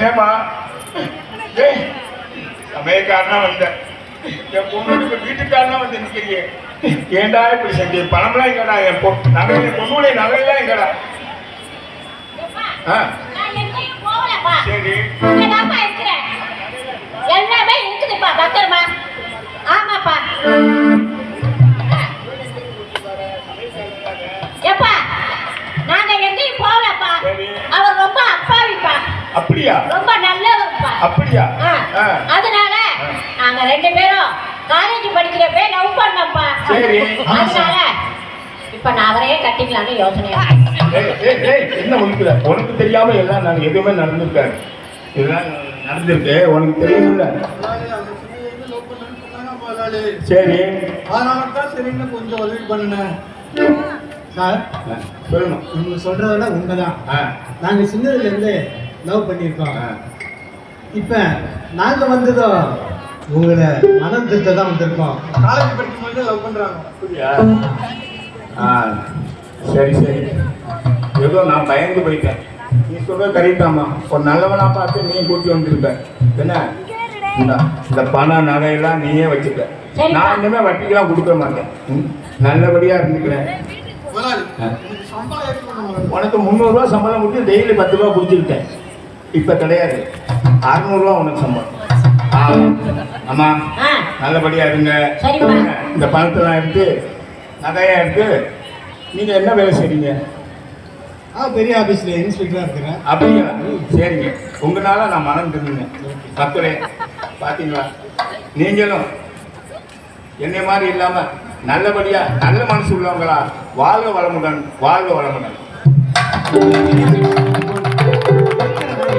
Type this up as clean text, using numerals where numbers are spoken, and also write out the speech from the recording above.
ஏமா சமயக்காரனா வந்த என் பொண்ணுக்கு வீட்டுக்காரனா வந்து நிற்கிறீங்க. ஏண்டா இப்படி செஞ்சு பணம்லாம் எங்கடா? என் நகை பொண்ணுடைய நகையெல்லாம் எங்கடா? சரி எல்லாமே இருக்குதுப்பா, பத்திரமா. ஆமாப்பா. எப்பா நாங்க எங்கேயும் போகலப்பா. அவர் ரொம்ப அப்பாவிப்பா. அப்படியா? ரொம்ப நல்லவருப்பா. அப்படியா? அதனால நாங்க ரெண்டு பேரும் காலேஜ் படிக்கிறப்ப லவ் பண்ணோம்ப்பா. சரி. அதனால இப்ப நான் அவரையே கட்டிக்கலாம்னு யோசனையா. என்ன உனக்கு தெரியாம எல்லாம் நாங்க எதுவுமே நடந்திருக்காரு. இதெல்லாம் நடந்திருக்கு, உனக்கு தெரியுமில்ல? சரி, அதனாலதான் சரின்னு கொஞ்சம் உதவி பண்ணினேன் சார். சொல்லணும். நீங்க சொல்றதெல்லாம் உண்மைதான். நாங்க சின்னதுல இருந்து லவ் பண்ணியிருக்கோம். இப்ப நாங்க வந்ததும் உங்களை மனம் திருத்த தான் வந்திருக்கோம். காலேஜ் படிக்கும்போது லவ் பண்றாங்க. அப்படியா? சரி சரி, ஏதோ நான் பயந்து போயிட்டேன். நீ சொல்ற கரெக்டாமா. ஒரு நல்லவனா பார்த்து நீ கூட்டி வந்திருக்க. என்ன இந்த பணம் நகையெல்லாம் நீயே வச்சுக்க. நான் இனிமே வட்டிக்கெல்லாம் கொடுக்க மாட்டேன். நல்லபடியா இருந்துக்கிறேன். உனக்கு 300 ரூபா சம்பளம் கொடுத்து டெய்லி 10 ரூபா குடிச்சிருக்கேன். இப்ப கிடையாது, 600 ரூபா உனக்கு சம்பளம். ஆமா, நல்லபடியா இருங்க. இந்த பணத்தெல்லாம் எடுத்து நகையா எடுத்து நீங்க என்ன வேலை செய்றீங்க? பெரிய ஆபீஸ்ல இன்ஸ்பெக்டரா இருக்கிறேன். அப்படியா? சரிங்க, உங்களால நான் மனம் திரும்பினேன். மக்களே பாத்தீங்களா, நீங்களும் என்னை மாதிரி இல்லாம நல்லபடியா நல்ல மனசு உள்ளவங்களா வாழ்க வளமுடன், வாழ்க வளமுடன்.